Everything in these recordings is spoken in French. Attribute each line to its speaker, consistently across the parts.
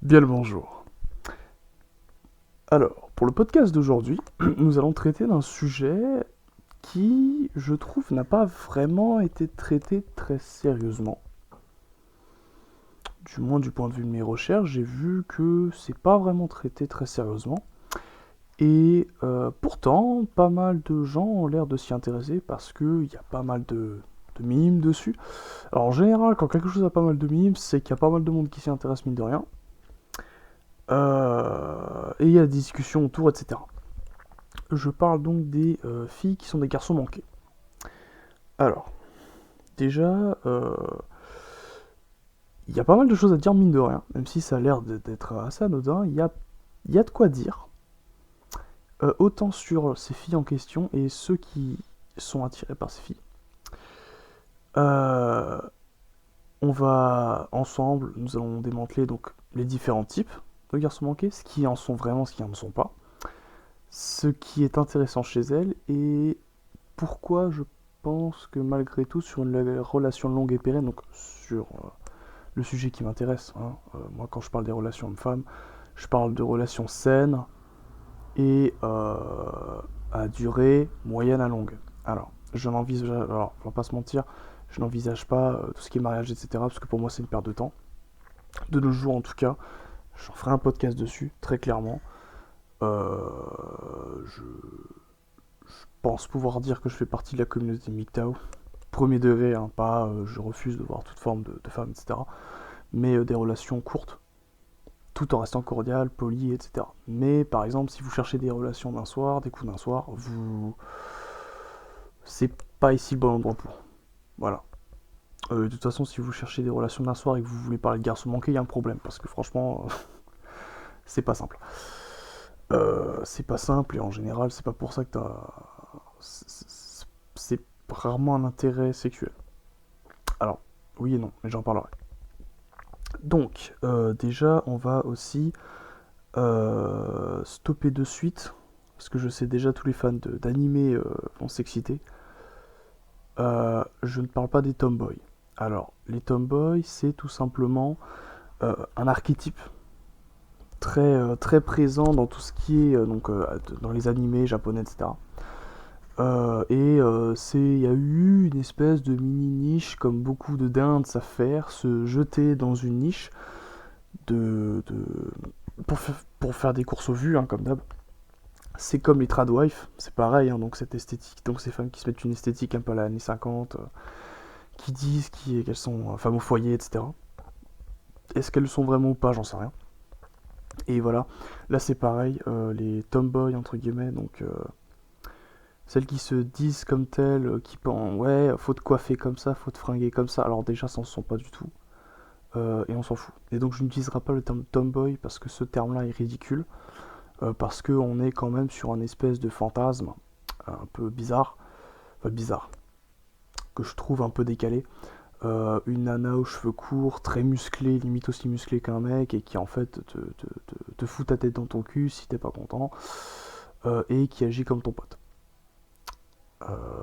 Speaker 1: Bien le bonjour. Alors, pour le podcast d'aujourd'hui, nous allons traiter d'un sujet qui, je trouve, n'a pas vraiment été traité très sérieusement. Du moins, du point de vue de mes recherches, j'ai vu que c'est pas vraiment traité très sérieusement. Et pourtant, pas mal de gens ont l'air de s'y intéresser parce qu'il y a pas mal de mimes dessus. Alors, en général, quand quelque chose a pas mal de mimes, c'est qu'il y a pas mal de monde qui s'y intéresse, mine de rien. Et il y a des discussions autour, etc. Je parle donc des filles qui sont des garçons manqués. Alors, déjà, il y a pas mal de choses à dire, mine de rien, même si ça a l'air d'être assez anodin, il y a de quoi dire, autant sur ces filles en question et ceux qui sont attirés par ces filles. Euh, on va ensemble, nous allons démanteler donc les différents types de garçons manqués, ce qui en sont vraiment, ce qui en ne sont pas, ce qui est intéressant chez elles et pourquoi je pense que malgré tout, sur une relation longue et pérenne, donc sur le sujet qui m'intéresse, hein, moi quand je parle des relations hommes-femmes, je parle de relations saines et à durée moyenne à longue. Alors, on va pas se mentir, je n'envisage pas tout ce qui est mariage, etc., parce que pour moi c'est une perte de temps. De nos jours en tout cas, j'en ferai un podcast dessus, très clairement. Je pense pouvoir dire que je fais partie de la communauté MGTOW. Premier degré, hein, pas je refuse de voir toute forme de femme, etc. Mais des relations courtes, tout en restant cordial, poli, etc. Mais par exemple, si vous cherchez des relations d'un soir, des coups d'un soir, c'est pas ici le bon endroit pour. Voilà. De toute façon, si vous cherchez des relations d'un soir et que vous voulez parler de garçon manqué, il y a un problème, parce que franchement, c'est pas simple. C'est pas simple, et en général, c'est pas pour ça que c'est rarement un intérêt sexuel. Alors, oui et non, mais j'en parlerai. Donc, déjà, on va aussi stopper de suite, parce que je sais déjà tous les fans d'anime vont s'exciter. Je ne parle pas des tomboys. Alors, les tomboys, c'est tout simplement un archétype très présent dans tout ce qui est dans les animés japonais, etc. Il y a eu une espèce de mini niche, comme beaucoup de dindes savent faire, se jeter dans une niche de, de pour faire des courses au vu, hein, comme d'hab. C'est comme les tradwives, c'est pareil, hein, donc cette esthétique, donc ces femmes qui se mettent une esthétique un peu à l'année 50, qui disent qu'elles sont femmes au foyer, etc. Est-ce qu'elles le sont vraiment ou pas, j'en sais rien. Et voilà, là c'est pareil, les tomboys entre guillemets, donc celles qui se disent comme telles, qui pensent ouais, faut te coiffer comme ça, faut te fringuer comme ça, alors déjà ça ne se sent pas du tout, et on s'en fout. Et donc je n'utiliserai pas le terme tomboy parce que ce terme-là est ridicule, parce qu'on est quand même sur un espèce de fantasme un peu bizarre, enfin bizarre, que je trouve un peu décalé. Une nana aux cheveux courts, très musclée, limite aussi musclée qu'un mec, et qui en fait te fout ta tête dans ton cul si t'es pas content, et qui agit comme ton pote.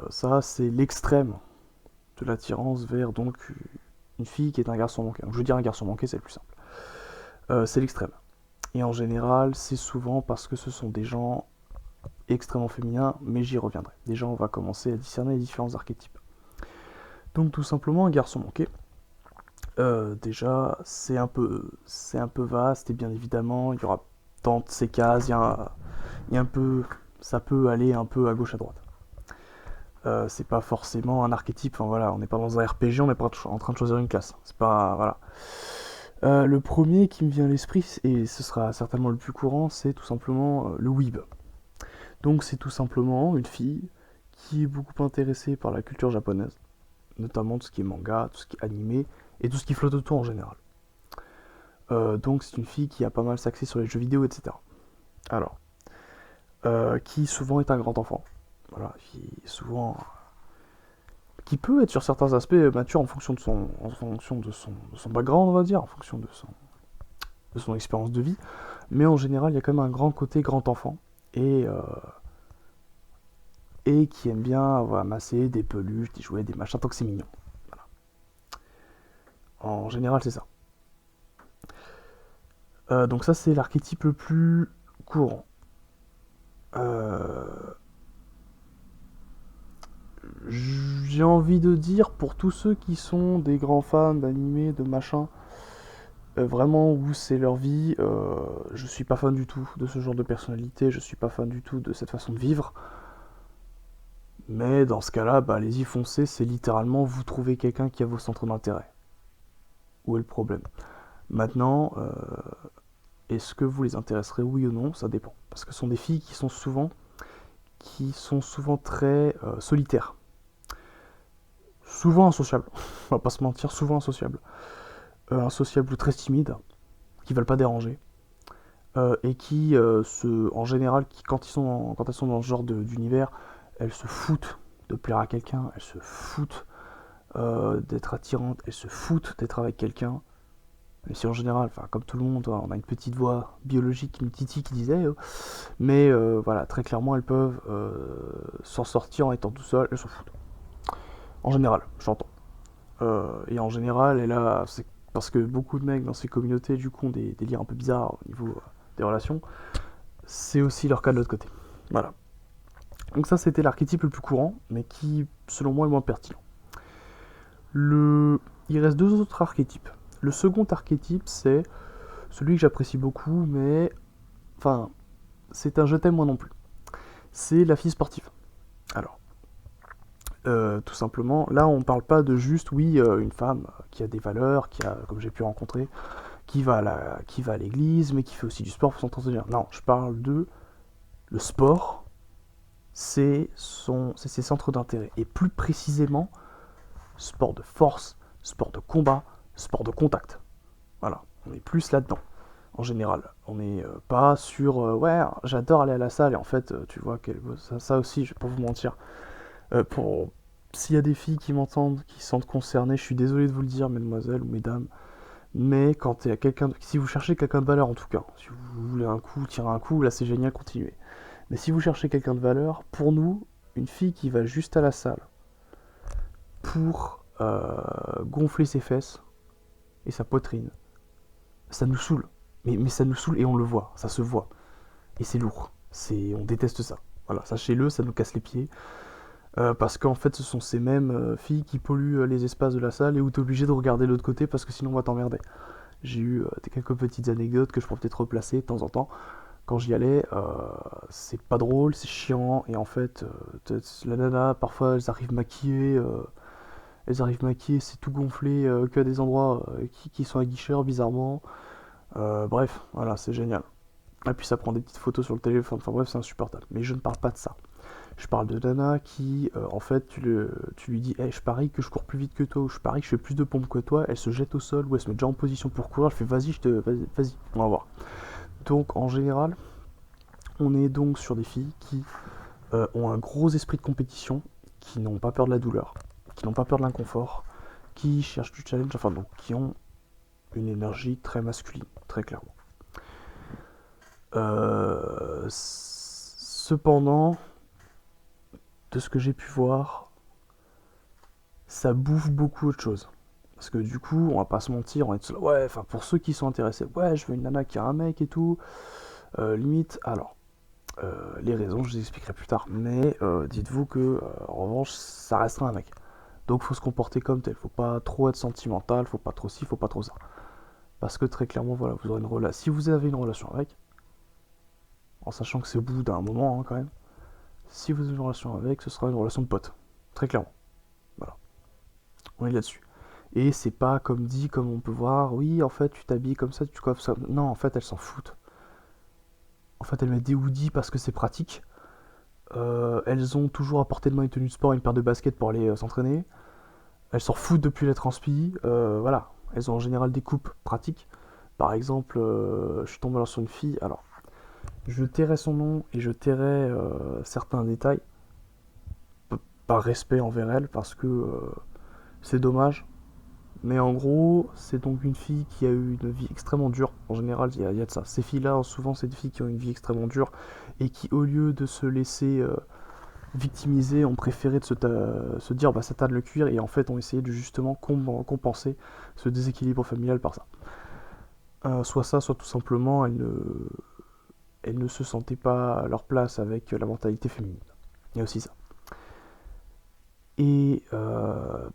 Speaker 1: Ça, c'est l'extrême de l'attirance vers donc une fille qui est un garçon manqué. Donc, je veux dire un garçon manqué, c'est le plus simple. C'est l'extrême. Et en général, c'est souvent parce que ce sont des gens extrêmement féminins, mais j'y reviendrai. Déjà, on va commencer à discerner les différents archétypes. Donc, tout simplement, un garçon manqué. Déjà, c'est un peu vaste, et bien évidemment, il y aura tant de ces cases, il y a un peu, ça peut aller un peu à gauche à droite. C'est pas forcément un archétype, enfin voilà, on n'est pas dans un RPG, on n'est pas en train de choisir une classe. C'est pas. Voilà. Le premier qui me vient à l'esprit, et ce sera certainement le plus courant, c'est tout simplement le weeb. Donc c'est tout simplement une fille qui est beaucoup intéressée par la culture japonaise, notamment tout ce qui est manga, tout ce qui est animé, et tout ce qui flotte autour en général. Donc c'est une fille qui a pas mal s'axer sur les jeux vidéo, etc. Alors, qui souvent est un grand enfant. Voilà, qui peut être sur certains aspects mature en fonction de son background, on va dire, en fonction de son expérience de vie. Mais en général, il y a quand même un grand côté grand enfant et, euh, et qui aime bien voilà, masser des peluches, des jouets, des machins, tant que c'est mignon. Voilà. En général, c'est ça. Donc ça, c'est l'archétype le plus courant. Euh, J'ai envie de dire, pour tous ceux qui sont des grands fans d'animé, de machin, vraiment où c'est leur vie, je suis pas fan du tout de ce genre de personnalité, je suis pas fan du tout de cette façon de vivre. Mais dans ce cas-là, bah, allez-y, foncez, c'est littéralement vous trouvez quelqu'un qui a vos centres d'intérêt. Où est le problème? Maintenant, est-ce que vous les intéresserez, oui ou non? Ça dépend. Parce que ce sont des filles qui sont souvent très solitaires. Souvent insociables. On va pas se mentir, souvent insociables. Insociables ou très timides, qui veulent pas déranger. Et qui, en général, quand elles sont dans ce genre d'univers, elles se foutent de plaire à quelqu'un, elles se foutent d'être attirantes, elles se foutent d'être avec quelqu'un. Mais si en général, enfin comme tout le monde, on a une petite voix biologique, une titi qui disait, mais voilà, très clairement, elles peuvent s'en sortir en étant tout seules, elles s'en foutent. En général, j'entends. Et en général, et là, c'est parce que beaucoup de mecs dans ces communautés, du coup, ont des délires un peu bizarres au niveau des relations. C'est aussi leur cas de l'autre côté. Voilà. Donc ça, c'était l'archétype le plus courant, mais qui, selon moi, est le moins pertinent. Il reste deux autres archétypes. Le second archétype, c'est celui que j'apprécie beaucoup, mais... Enfin, c'est un je t'aime moi non plus. C'est la fille sportive. Alors, tout simplement, là, on parle pas de juste, oui, une femme qui a des valeurs, qui a, comme j'ai pu rencontrer, qui va à l'église, mais qui fait aussi du sport pour s'entretenir. Non, je parle de... Le sport, c'est ses centres d'intérêt. Et plus précisément, sport de force, sport de combat, sport de contact. Voilà, on est plus là-dedans, en général. On n'est pas sur ouais, j'adore aller à la salle, et en fait, tu vois, ça aussi, je vais pas vous mentir. S'il y a des filles qui m'entendent, qui se sentent concernées, je suis désolé de vous le dire, mesdemoiselles ou mesdames, mais quand il y a si vous cherchez quelqu'un de valeur en tout cas, si vous voulez un coup, tirer un coup, là c'est génial, continuez. Mais si vous cherchez quelqu'un de valeur, pour nous, une fille qui va juste à la salle pour gonfler ses fesses et sa poitrine, ça nous saoule. Mais ça nous saoule et on le voit, ça se voit. Et c'est lourd. On déteste ça. Voilà, sachez-le, ça nous casse les pieds. Parce qu'en fait, ce sont ces mêmes filles qui polluent les espaces de la salle et où t'es obligé de regarder de l'autre côté parce que sinon on va t'emmerder. J'ai eu quelques petites anecdotes que je pourrais peut-être replacer de temps en temps. Quand j'y allais, c'est pas drôle, c'est chiant, et en fait, la nana, parfois elles arrivent maquillées, c'est tout gonflé, que à des endroits qui sont aguicheurs, bizarrement. Bref, voilà, c'est génial. Et puis ça prend des petites photos sur le téléphone, enfin bref, c'est insupportable. Mais je ne parle pas de ça. Je parle de nana qui, en fait, tu lui dis, hey, je parie que je cours plus vite que toi, ou je parie que je fais plus de pompes que toi, elle se jette au sol, ou elle se met déjà en position pour courir, elle fait, vas-y, on va voir. Donc, en général, on est donc sur des filles qui ont un gros esprit de compétition, qui n'ont pas peur de la douleur, qui n'ont pas peur de l'inconfort, qui cherchent du challenge, enfin donc qui ont une énergie très masculine, très clairement. Cependant, de ce que j'ai pu voir, ça bouffe beaucoup autre chose. Parce que du coup, on va pas se mentir, on est là, ouais, enfin pour ceux qui sont intéressés, ouais, je veux une nana qui a un mec et tout, limite, alors, les raisons, je vous expliquerai plus tard, mais dites-vous que, en revanche, ça restera un mec. Donc faut se comporter comme tel, faut pas trop être sentimental, faut pas trop ci, faut pas trop ça. Parce que très clairement, voilà, vous aurez une relation. Si vous avez une relation avec, en sachant que c'est au bout d'un moment hein, quand même, si vous avez une relation avec, ce sera une relation de pote. Très clairement. Voilà. On est là-dessus. Et c'est pas comme dit, comme on peut voir, oui, en fait, tu t'habilles comme ça, tu coiffes ça. Non, en fait, elles s'en foutent. En fait, elles mettent des hoodies parce que c'est pratique. Elles ont toujours à portée de main une tenue de sport et une paire de baskets pour aller s'entraîner. Elles s'en foutent depuis la transpi. Voilà. Elles ont en général des coupes pratiques. Par exemple, je suis tombé alors sur une fille. Alors, je tairai son nom et je tairai certains détails. Par respect envers elle, parce que c'est dommage. Mais en gros, c'est donc une fille qui a eu une vie extrêmement dure. En général, il y a de ça. Ces filles-là, souvent, c'est des filles qui ont une vie extrêmement dure et qui, au lieu de se laisser victimiser, ont préféré se dire bah ça tape le cuir et en fait ont essayé de justement compenser ce déséquilibre familial par ça. soit ça, soit tout simplement elles ne se sentaient pas à leur place avec la mentalité féminine. Il y a aussi ça. Et, euh,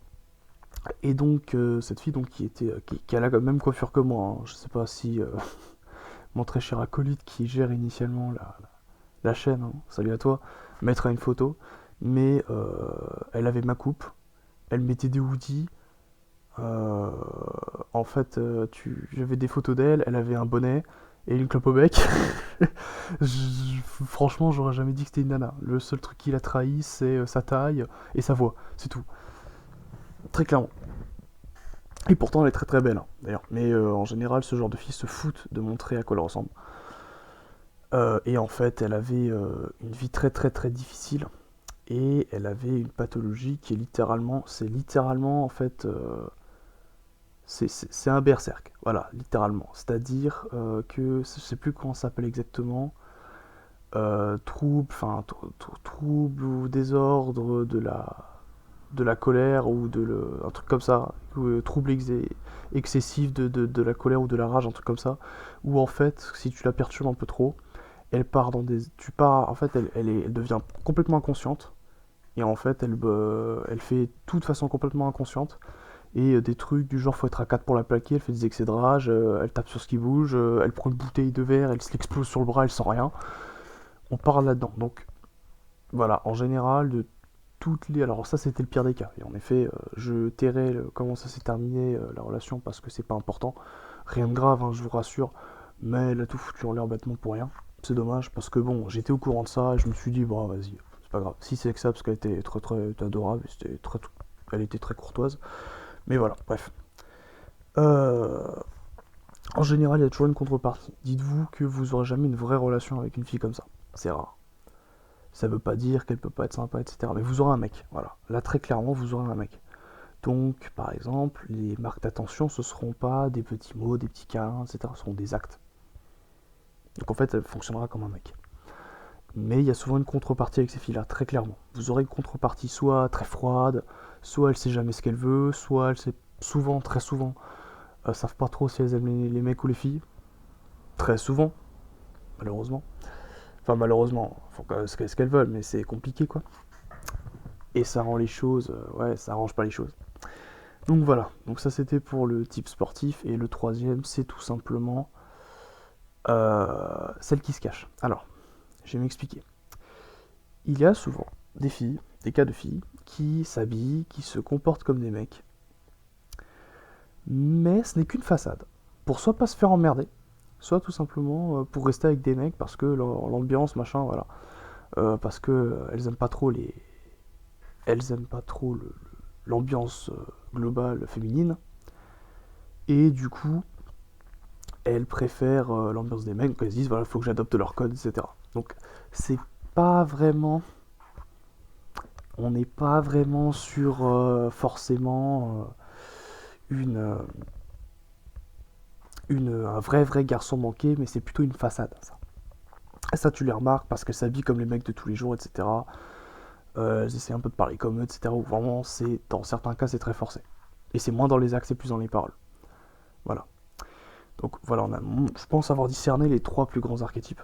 Speaker 1: et donc, cette fille donc, qui a la même coiffure que moi, hein. Je sais pas si mon très cher acolyte qui gère initialement la chaîne, hein, salut à toi, mettra une photo, mais elle avait ma coupe, elle mettait des hoodies. Euh, En fait, j'avais des photos d'elle, elle avait un bonnet et une clope au bec. Franchement, j'aurais jamais dit que c'était une nana. Le seul truc qui la trahit, c'est sa taille et sa voix, c'est tout. Très clairement. Et pourtant, elle est très très belle, hein, d'ailleurs. Mais en général, ce genre de filles se foutent de montrer à quoi elle ressemble. Et en fait, elle avait une vie très très très difficile. Et elle avait une pathologie qui est littéralement, c'est littéralement en fait c'est un berserk, voilà, littéralement. C'est-à-dire que je sais plus comment ça s'appelle exactement, trouble ou désordre de la colère ou un truc comme ça, ou, trouble excessif de la colère ou de la rage, un truc comme ça, où en fait, si tu la perturbes un peu trop, elle part dans des, tu pars, en fait, elle devient complètement inconsciente et en fait, elle fait tout de façon complètement inconsciente et des trucs du genre faut être à 4 pour la plaquer, elle fait des excès de rage, elle tape sur ce qui bouge, elle prend une bouteille de verre, elle se l'explose sur le bras, elle sent rien. On part là-dedans. Donc voilà, en général, de toutes les... Alors ça c'était le pire des cas. Et en effet, je tairai comment ça s'est terminé la relation parce que c'est pas important. Rien de grave, hein, je vous rassure. Mais elle a tout foutu en l'air bêtement pour rien. C'est dommage parce que bon, j'étais au courant de ça et je me suis dit, bon vas-y, c'est pas grave. Si c'est que ça, parce qu'elle était très très adorable, elle était très courtoise. Mais voilà, bref. Euh, En général, il y a toujours une contrepartie. Dites-vous que vous aurez jamais une vraie relation avec une fille comme ça. C'est rare. Ça veut pas dire qu'elle peut pas être sympa, etc. Mais vous aurez un mec. Voilà. Là, très clairement, vous aurez un mec. Donc, par exemple, les marques d'attention, ce seront pas des petits mots, des petits câlins, etc. Ce seront des actes. Donc, en fait, elle fonctionnera comme un mec. Mais il y a souvent une contrepartie avec ces filles-là, très clairement. Vous aurez une contrepartie soit très froide, soit elle sait jamais ce qu'elle veut, soit elle sait souvent, très souvent, savent pas trop si elles aiment les mecs ou les filles. Très souvent, malheureusement. Enfin, malheureusement, faut ce qu'elles veulent, mais c'est compliqué, quoi. Et ça rend les choses... ouais, ça arrange pas les choses. Donc voilà, donc ça c'était pour le type sportif. Et le troisième, c'est tout simplement celle qui se cache. Alors, je vais m'expliquer. Il y a souvent des filles, des cas de filles, qui s'habillent, qui se comportent comme des mecs. Mais ce n'est qu'une façade. Pour soit pas se faire emmerder, soit tout simplement pour rester avec des mecs parce que l'ambiance, machin, voilà. Parce que elles aiment pas trop l'ambiance globale féminine et du coup elles préfèrent l'ambiance des mecs, donc elles se disent voilà, faut que j'adopte leur code, etc. Donc c'est pas vraiment, on n'est pas vraiment sur forcément une, un vrai garçon manqué, mais c'est plutôt une façade, ça. Et ça, tu les remarques parce qu'elles s'habillent comme les mecs de tous les jours, etc. Elles essaient un peu de parler comme eux, etc. Ou vraiment, dans certains cas, c'est très forcé. Et c'est moins dans les actes, c'est plus dans les paroles. Voilà. Donc voilà, je pense avoir discerné les trois plus grands archétypes,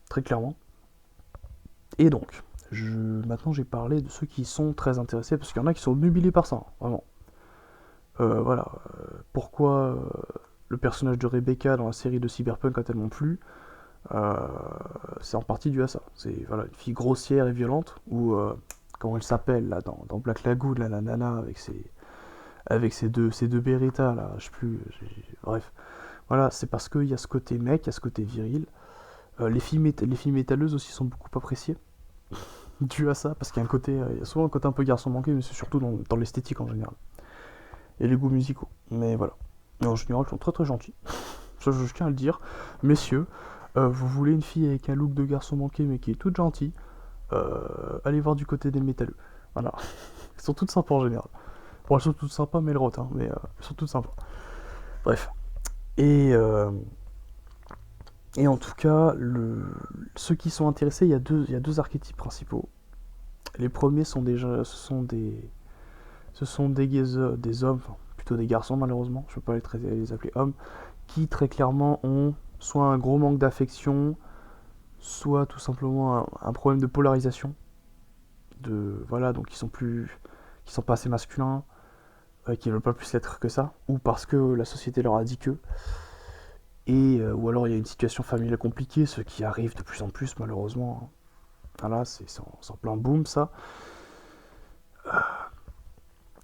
Speaker 1: très clairement. Et donc, maintenant j'ai parlé de ceux qui sont très intéressés, parce qu'il y en a qui sont obnubilés par ça, hein, vraiment. Voilà. Pourquoi le personnage de Rebecca dans la série de Cyberpunk a tellement plu, euh, c'est en partie dû à ça. C'est voilà, une fille grossière et violente, ou comment elle s'appelle là dans Black Lagoon, là, la nana avec ses deux Beretta là, je sais plus, bref. Voilà, c'est parce qu'il y a ce côté mec, il y a ce côté viril. Les filles métalleuses aussi sont beaucoup appréciées, dû à ça, parce qu'il y a il y a souvent un côté un peu garçon manqué, mais c'est surtout dans l'esthétique en général. Et les goûts musicaux. Mais voilà. Et en général, ils sont très très gentils. Ça, je tiens à le dire. Messieurs, vous voulez une fille avec un look de garçon manqué, mais qui est toute gentille, allez voir du côté des métalleux. Voilà. Elles sont toutes sympas en général. Bon, elles sont toutes sympas, mais elles rotent, hein, mais elles sont toutes sympas. Bref. Et, euh, et en tout cas, ceux qui sont intéressés, il y a deux archétypes principaux. Les premiers sont déjà, ce sont des hommes, enfin, plutôt des garçons malheureusement, je ne peux pas les appeler hommes, qui très clairement ont soit un gros manque d'affection, soit tout simplement un problème de polarisation, voilà, donc qui sont pas assez masculins, qui veulent pas plus l'être que ça, ou parce que la société leur a dit que, ou alors il y a une situation familiale compliquée, ce qui arrive de plus en plus malheureusement. Voilà, c'est en plein boom ça.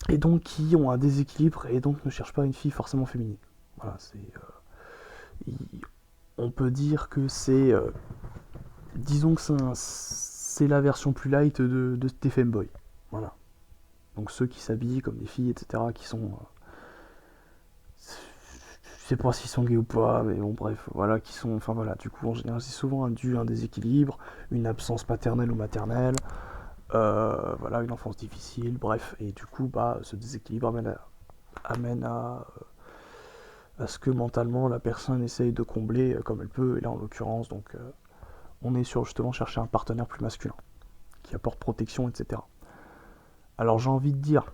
Speaker 1: Et donc qui ont un déséquilibre et donc ne cherchent pas une fille forcément féminine. Voilà, on peut dire que disons que c'est la version plus light de des femboys. Voilà. Donc ceux qui s'habillent comme des filles, etc., qui sont... je sais pas s'ils sont gays ou pas, mais bon, bref, voilà, qui sont... Enfin voilà, du coup, en général, c'est souvent dû à un déséquilibre, une absence paternelle ou maternelle, voilà, une enfance difficile, bref, et du coup, bah, ce déséquilibre amène à ce que mentalement, la personne essaye de combler comme elle peut, et là, en l'occurrence, donc, on est sur, justement, chercher un partenaire plus masculin, qui apporte protection, etc. Alors, j'ai envie de dire...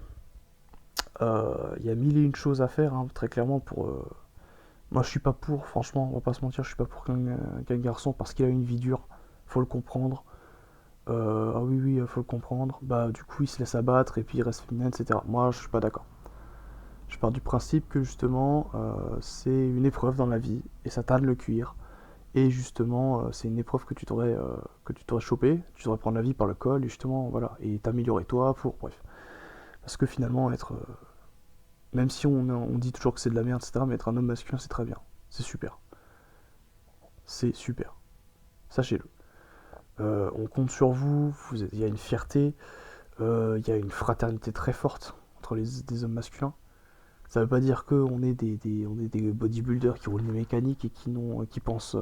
Speaker 1: Il y a mille et une choses à faire, hein, très clairement, pour... Moi, je suis pas pour, franchement, on va pas se mentir, je suis pas pour qu'un garçon, parce qu'il a une vie dure, faut le comprendre. Ah oui, oui, faut le comprendre. Bah, du coup, il se laisse abattre, et puis il reste féminin, etc. Moi, je suis pas d'accord. Je pars du principe que, justement, c'est une épreuve dans la vie, et ça tanne le cuir. Et justement, c'est une épreuve que tu devrais choper, tu devrais prendre la vie par le col, et justement, voilà, et t'améliorer toi pour... Bref. Parce que finalement, même si on dit toujours que c'est de la merde, etc., mais être un homme masculin, c'est très bien. C'est super. C'est super. Sachez-le. On compte sur vous, il y a une fierté, il y a une fraternité très forte entre des hommes masculins. Ça veut pas dire qu'on est on est des bodybuilders qui roulent des mécaniques et qui pensent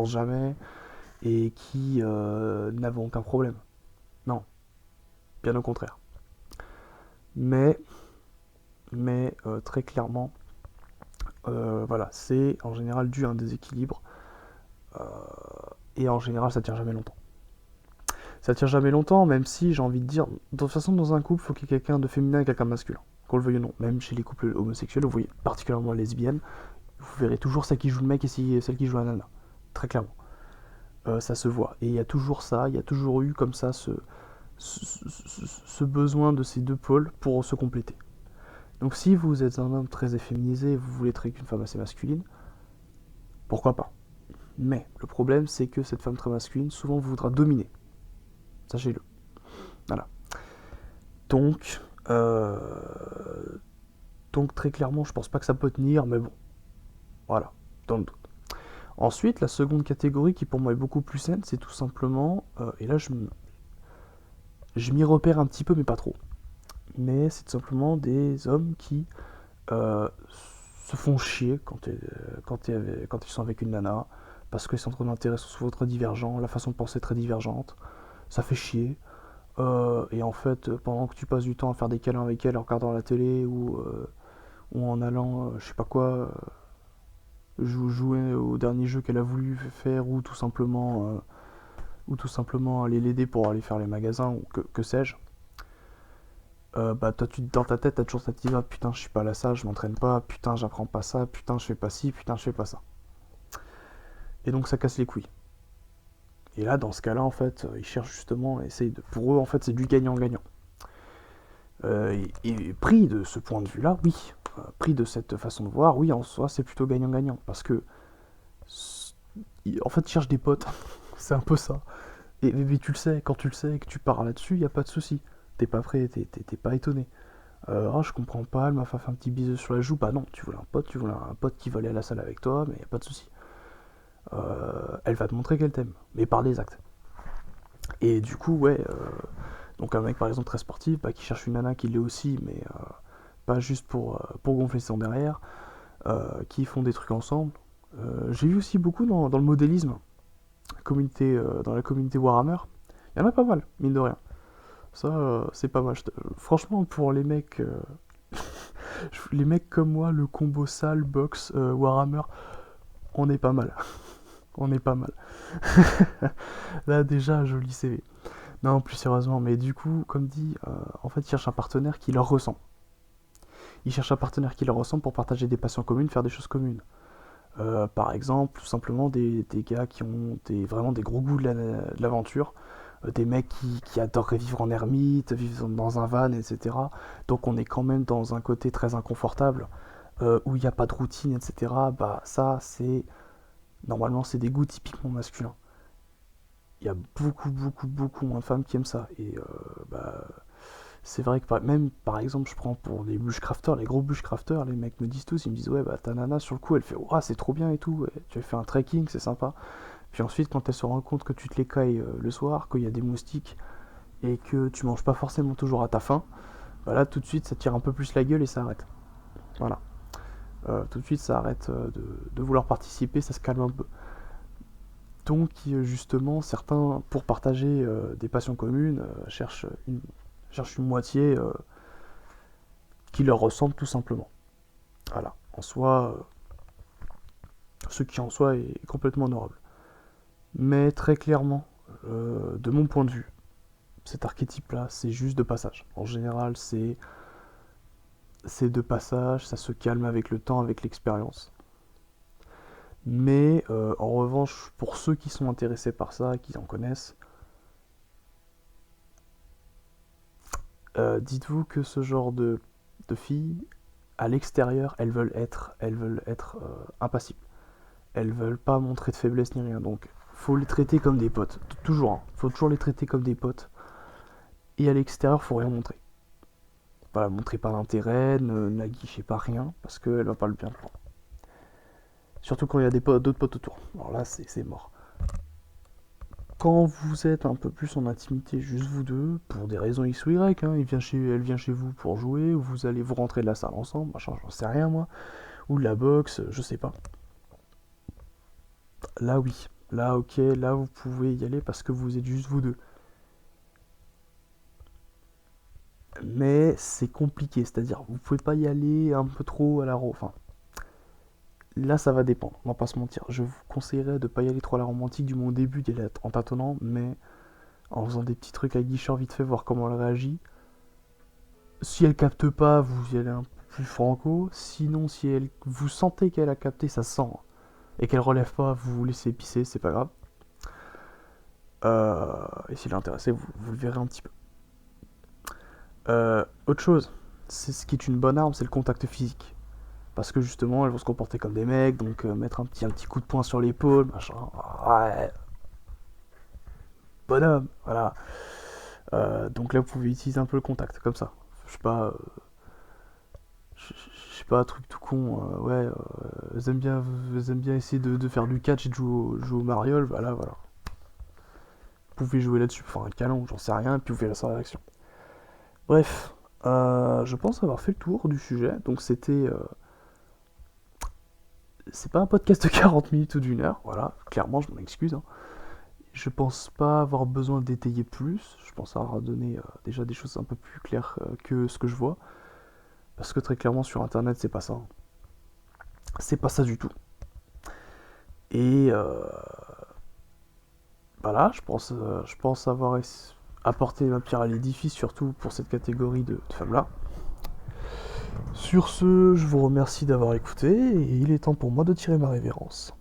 Speaker 1: jamais et qui n'avons aucun problème. Non, bien au contraire. Mais, très clairement, voilà, c'est en général dû à un déséquilibre. Et en général, ça tient jamais longtemps. Ça tient jamais longtemps, même si j'ai envie de dire, de toute façon, dans un couple, il faut qu'il y ait quelqu'un de féminin et quelqu'un de masculin. Qu'on le veuille ou non. Même chez les couples homosexuels, vous voyez, particulièrement lesbiennes, vous verrez toujours celle qui joue le mec et celle qui joue la nana. Très clairement. Ça se voit. Et il y a toujours ça, il y a toujours eu comme ça ce besoin de ces deux pôles pour se compléter. Donc si vous êtes un homme très efféminisé et vous voulez être avec une femme assez masculine, pourquoi pas. Mais le problème, c'est que cette femme très masculine, souvent, vous voudra dominer. Sachez-le. Voilà. Donc, très clairement, je pense pas que ça peut tenir, mais bon. Voilà, dans le doute. Ensuite, la seconde catégorie qui pour moi est beaucoup plus saine, c'est tout simplement, et là je m'y repère un petit peu, mais pas trop. Mais c'est tout simplement des hommes qui se font chier quand ils sont avec une nana, parce que les centres d'intérêt sont souvent très divergents, la façon de penser est très divergente, ça fait chier. Et en fait, pendant que tu passes du temps à faire des câlins avec elle en regardant la télé ou en allant, je sais pas quoi, jouer au dernier jeu qu'elle a voulu faire ou tout simplement aller l'aider pour aller faire les magasins ou que sais-je, bah toi dans ta tête t'as toujours cette idée, ah, putain je suis pas là ça, je m'entraîne pas, putain j'apprends pas ça, putain je fais pas ci, putain je fais pas ça. Et donc ça casse les couilles. Et là dans ce cas-là en fait ils cherchent justement, pour eux en fait c'est du gagnant-gagnant. Et pris de ce point de vue-là, oui, pris de cette façon de voir, oui en soi c'est plutôt gagnant-gagnant parce que en fait ils cherchent des potes, c'est un peu ça. Mais tu le sais, quand tu le sais et que tu pars là-dessus, y a pas de souci. T'es pas prêt, t'es pas étonné. Oh, je comprends pas, elle m'a fait un petit bisou sur la joue. Bah non, tu voulais un pote qui va aller à la salle avec toi, mais y a pas de souci. Elle va te montrer qu'elle t'aime, mais par des actes. Et du coup, ouais, donc un mec par exemple très sportif, bah, qui cherche une nana qui l'est aussi, mais pas juste pour gonfler son derrière, qui font des trucs ensemble. J'ai vu aussi beaucoup dans le modélisme, dans la communauté Warhammer. Il y en a pas mal, mine de rien. Ça, c'est pas mal. Franchement, pour les mecs, les mecs comme moi, le combo salle, box, Warhammer, on est pas mal. On est pas mal. Là, déjà, joli CV. Non, plus sérieusement, mais du coup, comme dit, en fait, ils cherchent un partenaire qui leur ressemble. Ils cherchent un partenaire qui leur ressemble pour partager des passions communes, faire des choses communes. Par exemple, tout simplement des gars qui ont vraiment des gros goûts de l'aventure, des mecs qui adoreraient vivre en ermite, vivre dans un van, etc. Donc on est quand même dans un côté très inconfortable, où il n'y a pas de routine, etc. Bah ça, normalement, c'est des goûts typiquement masculins. Il y a beaucoup moins de femmes qui aiment ça. Et bah, c'est vrai que même par exemple, je prends pour les bushcrafters, les gros bushcrafters, les mecs me disent tous, ils me disent ouais bah ta nana sur le coup elle fait ouah c'est trop bien et tout, ouais, tu as fait un trekking, c'est sympa. Puis ensuite quand elle se rend compte que tu te les cailles le soir, qu'il y a des moustiques et que tu manges pas forcément toujours à ta faim, voilà tout de suite ça tire un peu plus la gueule et ça arrête. Voilà. Tout de suite ça arrête de vouloir participer, ça se calme un peu. Donc justement certains pour partager des passions communes cherchent une moitié qui leur ressemble tout simplement. Voilà, en soi, ce qui en soi est complètement honorable. Mais très clairement, de mon point de vue, cet archétype-là, c'est juste de passage. En général, c'est de passage, ça se calme avec le temps, avec l'expérience. Mais en revanche, pour ceux qui sont intéressés par ça, qui en connaissent, dites-vous que ce genre de filles, à l'extérieur, elles veulent être impassibles. Elles veulent pas montrer de faiblesse ni rien. Donc, faut les traiter comme des potes. Toujours, hein. Faut toujours les traiter comme des potes. Et à l'extérieur, faut rien montrer. Voilà, montrez pas d'intérêt, n'aguichez pas rien, parce qu'elle va pas le bien prendre. Surtout quand il y a d'autres potes autour. Alors là, c'est mort. Quand vous êtes un peu plus en intimité, juste vous deux, pour des raisons X ou Y, hein, elle vient chez vous pour jouer, ou vous allez vous rentrer de la salle ensemble, machin, j'en sais rien moi, ou de la boxe, je sais pas. Là oui, là ok, là vous pouvez y aller parce que vous êtes juste vous deux. Mais c'est compliqué, c'est-à-dire vous pouvez pas y aller un peu trop à la enfin là ça va dépendre, on va pas se mentir. Je vous conseillerais de pas y aller trop à la romantique du moment au début, d'y aller en tâtonnant, mais en faisant des petits trucs à guicheur vite fait, voir comment elle réagit. Si elle capte pas, vous y allez un peu plus franco. Sinon, si elle vous sentez qu'elle a capté, ça se sent, et qu'elle relève pas, vous vous laissez pisser, c'est pas grave. Et s'il est intéressé, vous le verrez un petit peu. Autre chose, c'est ce qui est une bonne arme, c'est le contact physique. Parce que justement, elles vont se comporter comme des mecs, donc mettre un petit coup de poing sur l'épaule, machin. Ouais, bonhomme, voilà. Donc là, vous pouvez utiliser un peu le contact, comme ça. Je sais pas, je sais pas, un truc tout con. Ouais, vous aimez bien essayer de faire du catch et de jouer au mariole, voilà, voilà. Vous pouvez jouer là-dessus, enfin un câlin, j'en sais rien, et puis vous verrez sa réaction. Bref, je pense avoir fait le tour du sujet, donc c'est pas un podcast de 40 minutes ou d'une heure, voilà, clairement, je m'en excuse. Hein. Je pense pas avoir besoin d'étayer plus, je pense avoir donné déjà des choses un peu plus claires que ce que je vois, parce que très clairement sur internet c'est pas ça. Hein. C'est pas ça du tout. Et voilà, je pense avoir apporté ma pierre à l'édifice, surtout pour cette catégorie de femmes-là. Sur ce, je vous remercie d'avoir écouté, et il est temps pour moi de tirer ma révérence.